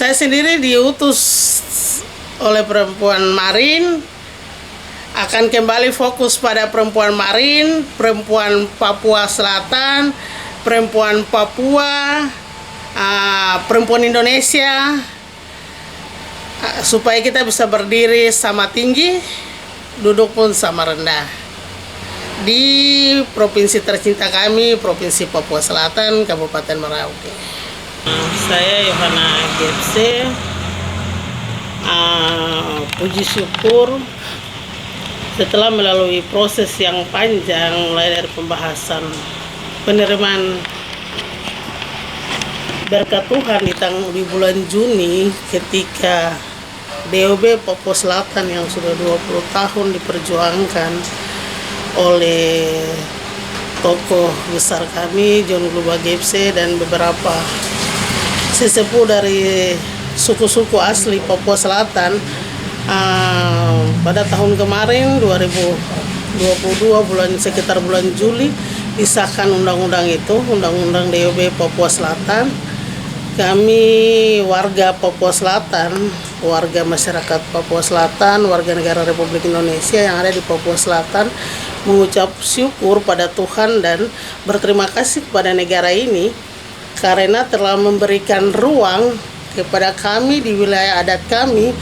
Saya sendiri diutus oleh perempuan Marin akan kembali fokus pada perempuan Marin, perempuan Papua Selatan, perempuan Papua, perempuan Indonesia, supaya kita bisa berdiri sama tinggi, duduk pun sama rendah di provinsi tercinta kami, Provinsi Papua Selatan, Kabupaten Merauke. Saya Yohana Gepse, puji syukur setelah melalui proses yang panjang, mulai dari pembahasan penerimaan berkat Tuhan di bulan Juni, ketika DOB Papua Selatan yang sudah 20 tahun diperjuangkan oleh tokoh besar kami, John Gluba Gepse, dan beberapa sesepuh dari suku-suku asli Papua Selatan, pada tahun kemarin 2022 sekitar bulan Juli disahkan undang-undang itu, undang-undang DOB Papua Selatan. Kami warga Papua Selatan, warga masyarakat Papua Selatan, warga negara Republik Indonesia yang ada di Papua Selatan mengucap syukur pada Tuhan dan berterima kasih kepada negara ini karena telah memberikan ruang kepada kami di wilayah adat kami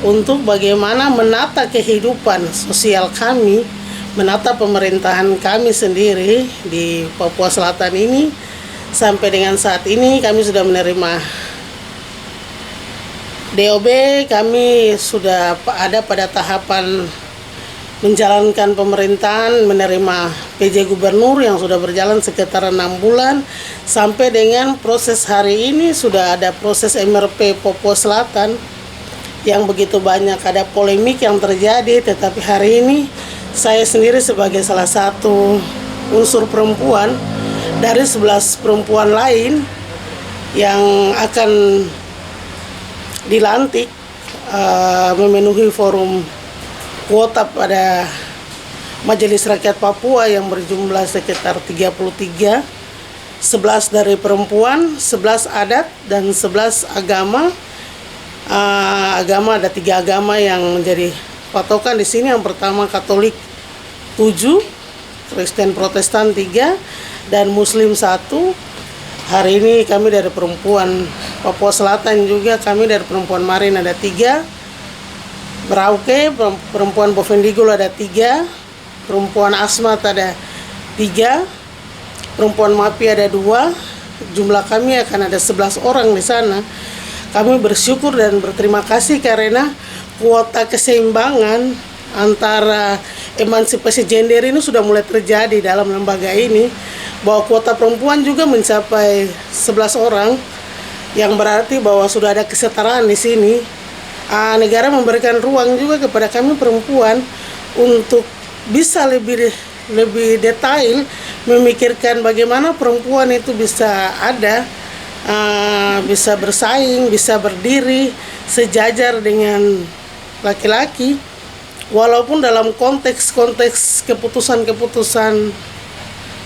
untuk bagaimana menata kehidupan sosial kami, menata pemerintahan kami sendiri di Papua Selatan ini. Sampai dengan saat ini kami sudah menerima DOB, kami sudah ada pada tahapan menjalankan pemerintahan, menerima PJ Gubernur yang sudah berjalan sekitar 6 bulan, sampai dengan proses hari ini sudah ada proses MRP Papua Selatan yang begitu banyak ada polemik yang terjadi, tetapi hari ini saya sendiri sebagai salah satu unsur perempuan dari 11 perempuan lain yang akan dilantik memenuhi forum kuota pada Majelis Rakyat Papua yang berjumlah sekitar 33, 11 dari perempuan, 11 adat, dan 11 agama. Agama ada 3 agama yang menjadi patokan di sini. Yang pertama Katolik 7, Kristen Protestan 3, dan Muslim 1. Hari ini kami dari perempuan Papua Selatan juga, kami dari perempuan Marin ada 3, Merauke, perempuan Bovendigul ada 3, perempuan Asmat ada 3, perempuan Mapi ada 2. Jumlah kami akan ada 11 orang di sana. Kami bersyukur dan berterima kasih karena kuota keseimbangan antara emansipasi gender ini sudah mulai terjadi dalam lembaga ini, bahwa kuota perempuan juga mencapai 11 orang, yang berarti bahwa sudah ada kesetaraan di sini. Negara memberikan ruang juga kepada kami perempuan untuk bisa lebih detail memikirkan bagaimana perempuan itu bisa ada, bisa bersaing, bisa berdiri sejajar dengan laki-laki, walaupun dalam konteks keputusan-keputusan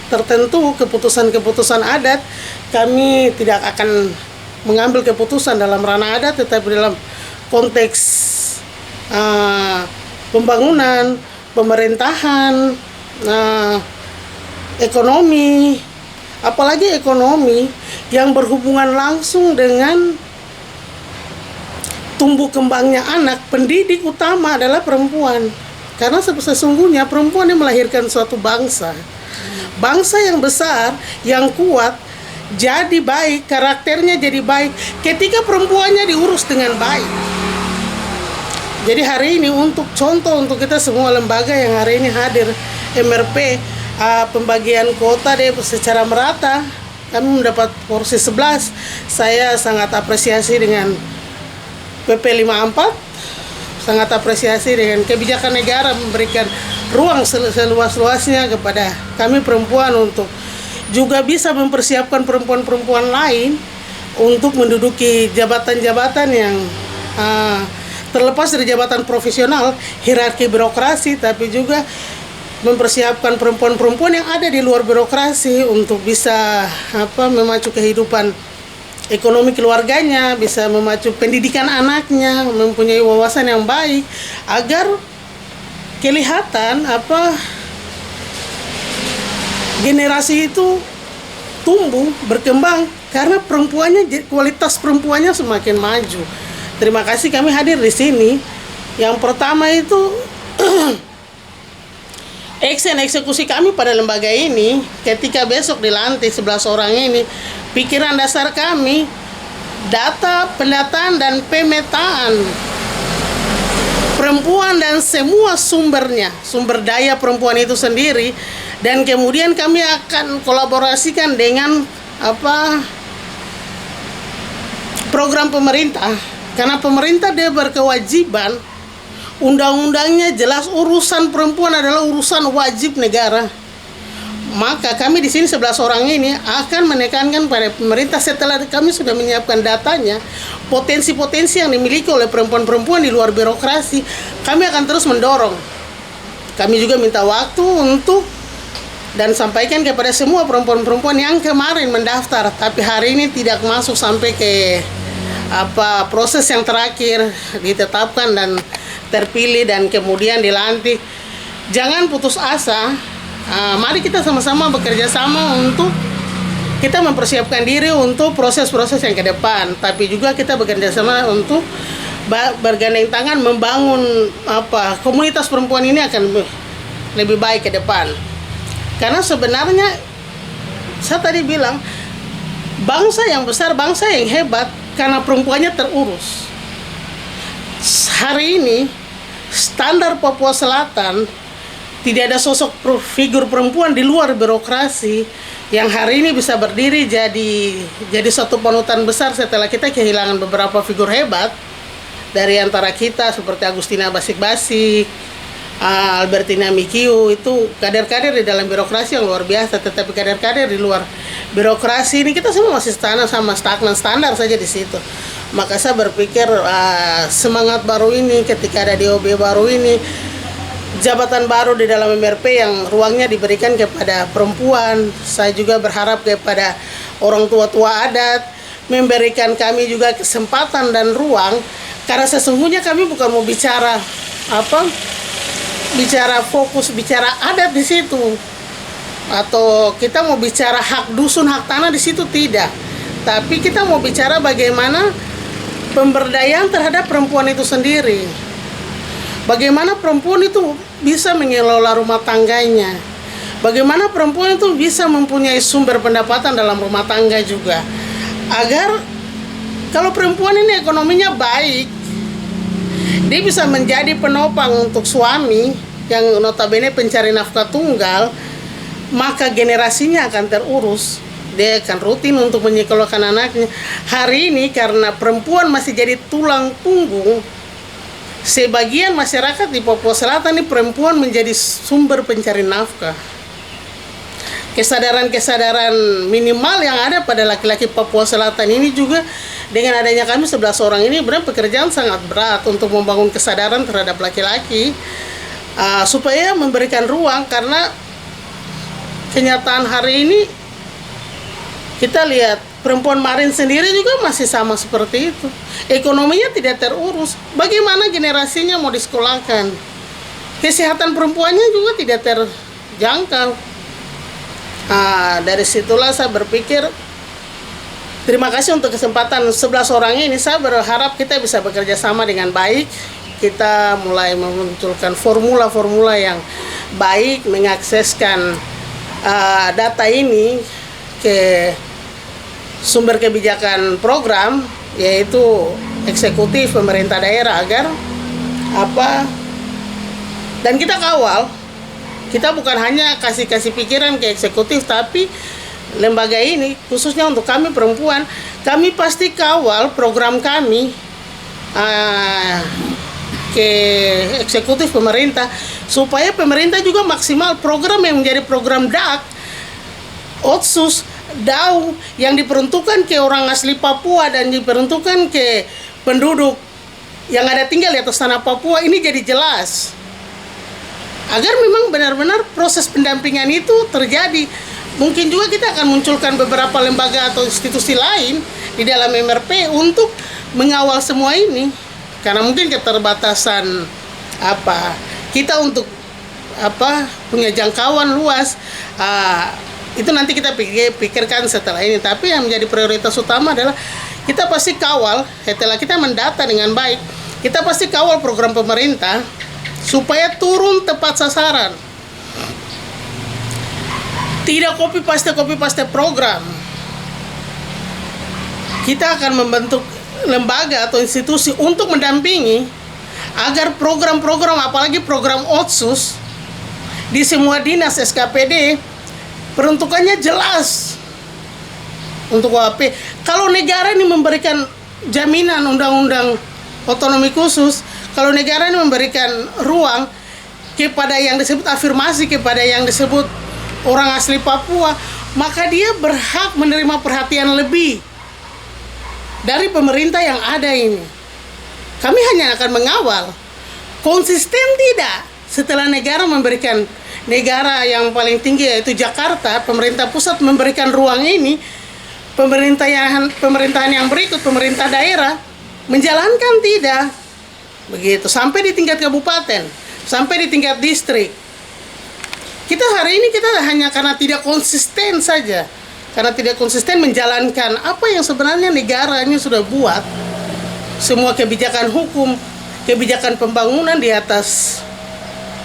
tertentu, keputusan-keputusan adat, kami tidak akan mengambil keputusan dalam ranah adat, tetapi dalam konteks pembangunan, pemerintahan, ekonomi, apalagi ekonomi yang berhubungan langsung dengan tumbuh kembangnya anak, pendidik utama adalah perempuan. Karena sesungguhnya perempuan yang melahirkan suatu bangsa. Bangsa yang besar, yang kuat, jadi baik, karakternya jadi baik ketika perempuannya diurus dengan baik. Jadi hari ini untuk contoh untuk kita semua lembaga yang hari ini hadir MRP, pembagian kuota secara merata, kami mendapat porsi 11. Saya sangat apresiasi dengan PP 54, sangat apresiasi dengan kebijakan negara memberikan ruang seluas-luasnya kepada kami perempuan untuk juga bisa mempersiapkan perempuan-perempuan lain untuk menduduki jabatan-jabatan yang terlepas dari jabatan profesional, hierarki birokrasi, tapi juga mempersiapkan perempuan-perempuan yang ada di luar birokrasi untuk bisa memacu kehidupan ekonomi keluarganya, bisa memacu pendidikan anaknya, mempunyai wawasan yang baik, agar kelihatan generasi itu tumbuh, berkembang, karena kualitas perempuannya semakin maju. Terima kasih kami hadir di sini. Yang pertama itu eksekusi kami pada lembaga ini, ketika besok dilantik 11 orang ini, pikiran dasar kami, data, pendataan, dan pemetaan perempuan dan semua sumbernya, sumber daya perempuan itu sendiri, dan kemudian kami akan kolaborasikan dengan program pemerintah, karena pemerintah dia berkewajiban, undang-undangnya jelas, urusan perempuan adalah urusan wajib negara. Maka kami di sini 11 orang ini akan menekankan pada pemerintah, setelah kami sudah menyiapkan datanya, potensi-potensi yang dimiliki oleh perempuan-perempuan di luar birokrasi, kami akan terus mendorong. Kami juga minta waktu untuk dan sampaikan kepada semua perempuan-perempuan yang kemarin mendaftar tapi hari ini tidak masuk sampai ke proses yang terakhir, ditetapkan dan terpilih dan kemudian dilantik. Jangan putus asa. Mari kita sama-sama bekerja sama untuk kita mempersiapkan diri untuk proses-proses yang ke depan, tapi juga kita bekerja sama untuk bergandeng tangan membangun komunitas perempuan ini akan lebih baik ke depan. Karena sebenarnya saya tadi bilang, bangsa yang besar, bangsa yang hebat karena perempuannya terurus. Hari ini standar Papua Selatan tidak ada sosok figur perempuan di luar birokrasi yang hari ini bisa berdiri jadi satu panutan besar setelah kita kehilangan beberapa figur hebat dari antara kita, seperti Agustina Basik-Basik, Albertina Mikiu. Itu kader-kader di dalam birokrasi yang luar biasa, tetapi kader-kader di luar birokrasi ini kita semua masih stagnan standar saja di situ. Maka saya berpikir semangat baru ini, ketika ada DOB baru ini, jabatan baru di dalam MRP yang ruangnya diberikan kepada perempuan, saya juga berharap kepada orang tua-tua adat memberikan kami juga kesempatan dan ruang, karena sesungguhnya kami bukan mau bicara fokus bicara adat di situ, atau kita mau bicara hak dusun, hak tanah di situ, tidak. Tapi kita mau bicara bagaimana pemberdayaan terhadap perempuan itu sendiri. Bagaimana perempuan itu bisa mengelola rumah tangganya. Bagaimana perempuan itu bisa mempunyai sumber pendapatan dalam rumah tangga juga. Agar kalau perempuan ini ekonominya baik, dia bisa menjadi penopang untuk suami yang notabene pencari nafkah tunggal, maka generasinya akan terurus. Dia akan rutin untuk menyekolahkan anaknya. Hari ini karena perempuan masih jadi tulang punggung, sebagian masyarakat di Papua Selatan ini perempuan menjadi sumber pencari nafkah. Kesadaran minimal yang ada pada laki-laki Papua Selatan ini juga, dengan adanya kami 11 orang ini, benar pekerjaan sangat berat untuk membangun kesadaran terhadap laki-laki, supaya memberikan ruang, karena kenyataan hari ini kita lihat perempuan Marin sendiri juga masih sama seperti itu. Ekonominya tidak terurus. Bagaimana generasinya mau disekolahkan? Kesehatan perempuannya juga tidak terjangkau. Dari situlah saya berpikir, terima kasih untuk kesempatan 11 orang ini. Saya berharap kita bisa bekerja sama dengan baik. Kita mulai memunculkan formula-formula yang baik, mengakseskan data ini ke sumber kebijakan program, yaitu eksekutif pemerintah daerah, agar dan kita kawal. Kita bukan hanya kasih pikiran ke eksekutif, tapi lembaga ini khususnya untuk kami perempuan, kami pasti kawal program kami ke eksekutif pemerintah, supaya pemerintah juga maksimal program yang menjadi program DAK, Otsus, DAU yang diperuntukkan ke orang asli Papua dan diperuntukkan ke penduduk yang ada tinggal di atas tanah Papua ini jadi jelas, agar memang benar-benar proses pendampingan itu terjadi. Mungkin juga kita akan munculkan beberapa lembaga atau institusi lain di dalam MRP untuk mengawal semua ini. Karena mungkin keterbatasan kita untuk punya jangkauan luas, itu nanti kita pikirkan setelah ini. Tapi yang menjadi prioritas utama adalah kita pasti kawal, setelah kita mendata dengan baik, kita pasti kawal program pemerintah supaya turun tepat sasaran. Tidak copy paste program. Kita akan membentuk lembaga atau institusi untuk mendampingi agar program-program, apalagi program Otsus di semua dinas SKPD peruntukannya jelas untuk OAP. Kalau negara ini memberikan jaminan undang-undang otonomi khusus, kalau negara ini memberikan ruang kepada yang disebut afirmasi, kepada yang disebut orang asli Papua, maka dia berhak menerima perhatian lebih dari pemerintah yang ada ini. Kami hanya akan mengawal. Konsisten tidak. Setelah negara memberikan, negara yang paling tinggi yaitu Jakarta, pemerintah pusat memberikan ruang ini, pemerintahan yang berikut, pemerintah daerah menjalankan tidak. Begitu, sampai di tingkat kabupaten, sampai di tingkat distrik. Kita hari ini hanya karena tidak konsisten saja. Karena tidak konsisten menjalankan apa yang sebenarnya negaranya sudah buat. Semua kebijakan hukum, kebijakan pembangunan di atas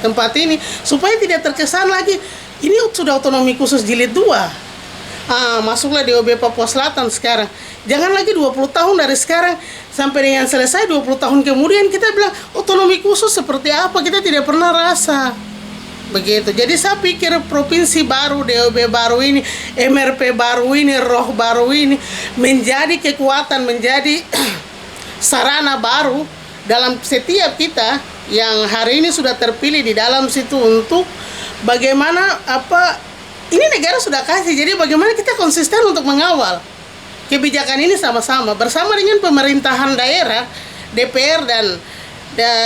tempat ini, supaya tidak terkesan lagi ini sudah otonomi khusus jilid 2. Masuklah DOB Papua Selatan sekarang. Jangan lagi 20 tahun dari sekarang sampai dengan selesai 20 tahun kemudian kita bilang otonomi khusus seperti apa, kita tidak pernah rasa. Begitu. Jadi saya pikir provinsi baru, DOB baru ini, MRP baru ini, roh baru ini menjadi kekuatan, menjadi sarana baru dalam setiap kita yang hari ini sudah terpilih di dalam situ untuk bagaimana ini negara sudah kasih, jadi bagaimana kita konsisten untuk mengawal kebijakan ini sama-sama bersama dengan pemerintahan daerah, DPR dan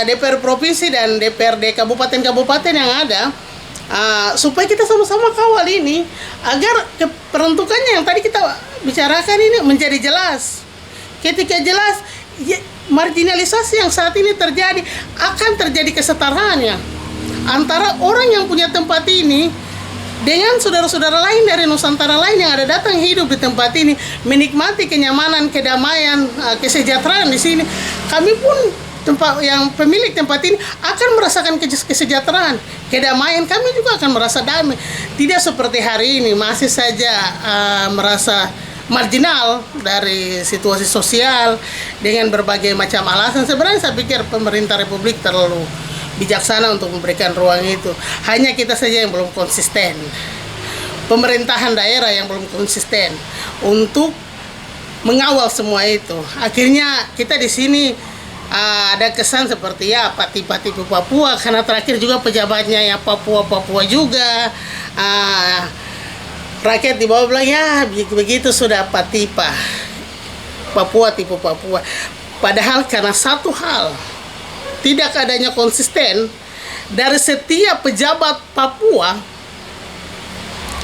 DPR provinsi dan DPRD kabupaten-kabupaten yang ada, supaya kita sama-sama kawal ini agar peruntukannya yang tadi kita bicarakan ini menjadi jelas. Ketika jelas, marginalisasi yang saat ini terjadi akan terjadi kesetaraannya antara orang yang punya tempat ini dengan saudara-saudara lain dari Nusantara lain yang ada datang hidup di tempat ini, menikmati kenyamanan, kedamaian, kesejahteraan di sini. Kami pun yang pemilik tempat ini akan merasakan kesejahteraan, kedamaian. Kami juga akan merasa damai. Tidak seperti hari ini masih saja merasa marginal dari situasi sosial dengan berbagai macam alasan. Sebenarnya saya pikir pemerintah Republik terlalu bijaksana untuk memberikan ruang itu. Hanya kita saja yang belum konsisten. Pemerintahan daerah yang belum konsisten untuk mengawal semua itu. Akhirnya kita di sini ada kesan seperti pati-pati Papua, karena terakhir juga pejabatnya ya Papua juga. Rakyat di bawah bilang ya begitu sudah patipa Papua tipe Papua. Padahal karena satu hal, tidak adanya konsisten dari setiap pejabat Papua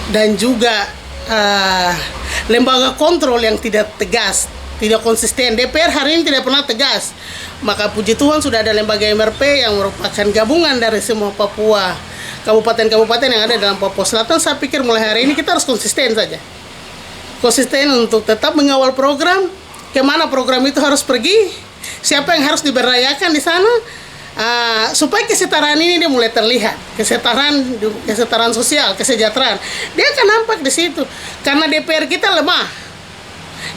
dan juga lembaga kontrol yang tidak tegas, tidak konsisten. DPR hari ini tidak pernah tegas. Maka puji Tuhan sudah ada lembaga MRP yang merupakan gabungan dari semua Papua, kabupaten-kabupaten yang ada dalam Papua Selatan. Saya pikir mulai hari ini kita harus konsisten saja. Konsisten untuk tetap mengawal program, kemana program itu harus pergi, siapa yang harus diberdayakan di sana, supaya kesetaraan ini dia mulai terlihat. Kesetaraan sosial, kesejahteraan. Dia akan nampak di situ. Karena DPR kita lemah.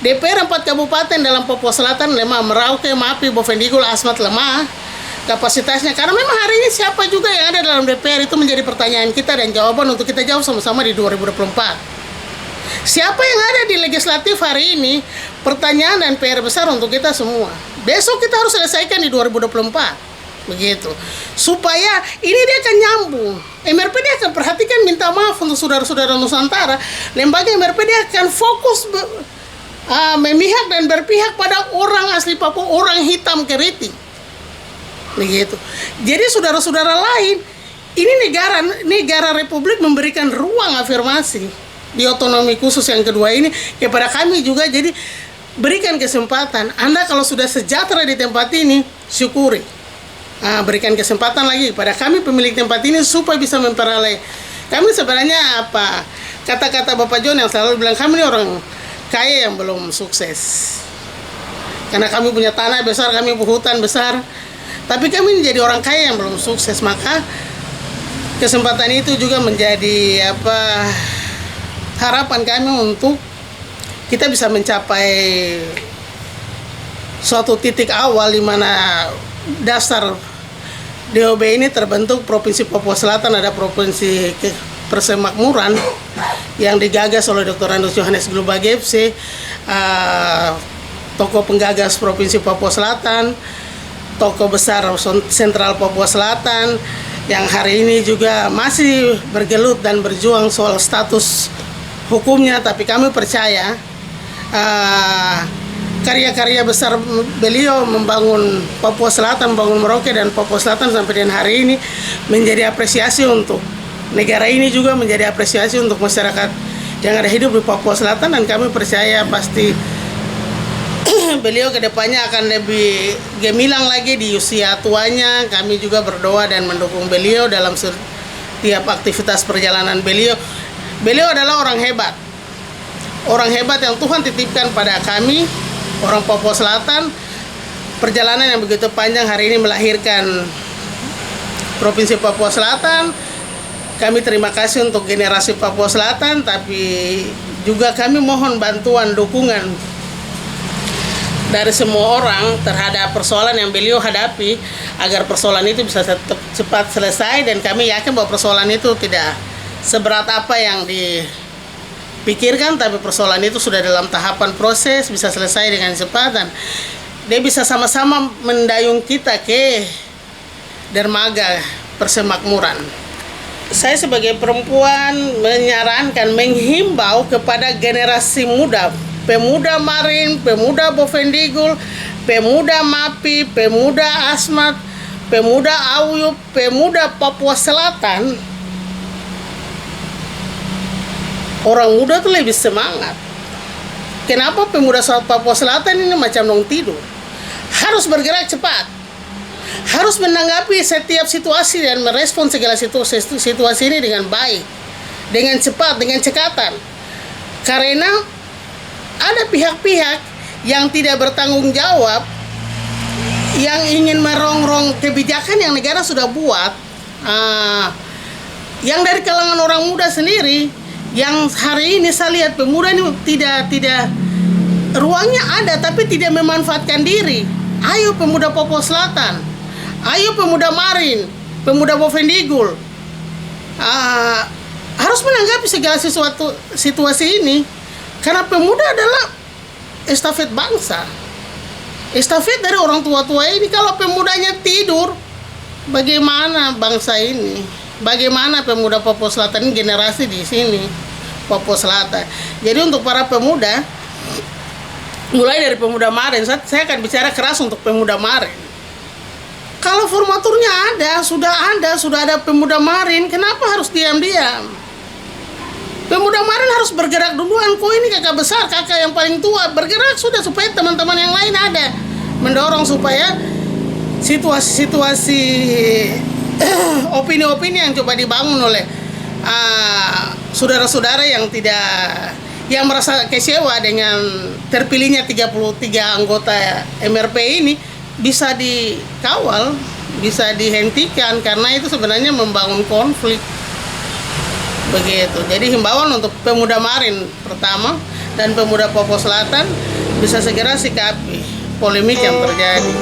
DPR 4 kabupaten dalam Papua Selatan lemah. Merauke, Mapi, Bovendigul, Asmat lemah kapasitasnya. Karena memang hari ini siapa juga yang ada dalam DPR itu menjadi pertanyaan kita dan jawaban untuk kita jawab sama-sama di 2024. Siapa yang ada di legislatif hari ini, pertanyaan dan PR besar untuk kita semua. Besok kita harus selesaikan di 2024. Begitu. Supaya ini dia akan nyambung. MRP dia akan perhatikan, minta maaf untuk saudara-saudara Nusantara. Lembaga MRP dia akan fokus memihak dan berpihak pada orang asli Papua, orang hitam keriting. Begitu. Jadi saudara-saudara lain, ini negara Republik memberikan ruang afirmasi di otonomi khusus yang kedua ini kepada kami juga. Jadi berikan kesempatan. Anda kalau sudah sejahtera di tempat ini, syukuri. Berikan kesempatan lagi pada kami pemilik tempat ini supaya bisa memperoleh. Kami sebenarnya apa, kata-kata Bapak John yang selalu bilang, kami ini orang kaya yang belum sukses. Karena kami punya tanah besar, kami punya hutan besar, tapi kami jadi orang kaya yang belum sukses. Maka kesempatan itu juga menjadi apa, harapan kami untuk kita bisa mencapai suatu titik awal di mana dasar DOB ini terbentuk. Provinsi Papua Selatan ada Provinsi Persemakmuran yang digagas oleh Dr. Andus Johannes Glubage FC, tokoh penggagas Provinsi Papua Selatan, tokoh besar Sentral Papua Selatan, yang hari ini juga masih bergelut dan berjuang soal status hukumnya. Tapi kami percaya karya-karya besar beliau membangun Papua Selatan, membangun Merauke dan Papua Selatan sampai dengan hari ini menjadi apresiasi untuk negara ini, juga menjadi apresiasi untuk masyarakat yang ada hidup di Papua Selatan. Dan kami percaya pasti beliau kedepannya akan lebih gemilang lagi di usia tuanya. Kami juga berdoa dan mendukung beliau dalam setiap aktivitas perjalanan beliau. Beliau adalah orang hebat yang Tuhan titipkan pada kami, orang Papua Selatan. Perjalanan yang begitu panjang hari ini melahirkan Provinsi Papua Selatan. Kami terima kasih untuk generasi Papua Selatan, tapi juga kami mohon bantuan, dukungan dari semua orang terhadap persoalan yang beliau hadapi, agar persoalan itu bisa cepat selesai. Dan kami yakin bahwa persoalan itu tidak seberat apa yang dipikirkan, tapi persoalan itu sudah dalam tahapan proses, bisa selesai dengan cepat, dan dia bisa sama-sama mendayung kita ke dermaga persemakmuran. Saya sebagai perempuan menyarankan, menghimbau kepada generasi muda, pemuda Marin, pemuda Bovendigul, pemuda Mapi, pemuda Asmat, pemuda Auyub, pemuda Papua Selatan. Orang muda tuh lebih semangat. Kenapa pemuda Papua Selatan ini macam nong tidur? Harus bergerak cepat, harus menanggapi setiap situasi dan merespon segala situasi ini dengan baik, dengan cepat, dengan cekatan. Karena ada pihak-pihak yang tidak bertanggung jawab, yang ingin merongrong kebijakan yang negara sudah buat, yang dari kalangan orang muda sendiri. Yang hari ini saya lihat pemuda ini tidak ruangnya ada, tapi tidak memanfaatkan diri. Ayo pemuda Papua Selatan, ayo pemuda Marin, pemuda Bovendigul, harus menanggapi segala situasi ini. Karena pemuda adalah estafet bangsa, estafet dari orang tua-tua ini. Kalau pemudanya tidur, bagaimana bangsa ini? Bagaimana pemuda Papua Selatan ini, generasi di sini Papua Selatan? Jadi untuk para pemuda, mulai dari pemuda Marin, saya akan bicara keras untuk pemuda Marin. Kalau formaturnya sudah ada pemuda Marin, kenapa harus diam-diam? Pemuda Marin harus bergerak duluan. Kok ini kakak besar, kakak yang paling tua, bergerak sudah, supaya teman-teman yang lain ada mendorong supaya situasi opini-opini yang coba dibangun oleh saudara-saudara yang merasa kecewa dengan terpilihnya 33 anggota MRP ini bisa dikawal, bisa dihentikan, karena itu sebenarnya membangun konflik. Begitu. Jadi himbauan untuk pemuda Marin pertama dan pemuda Papua Selatan bisa segera sikapi polemik yang terjadi.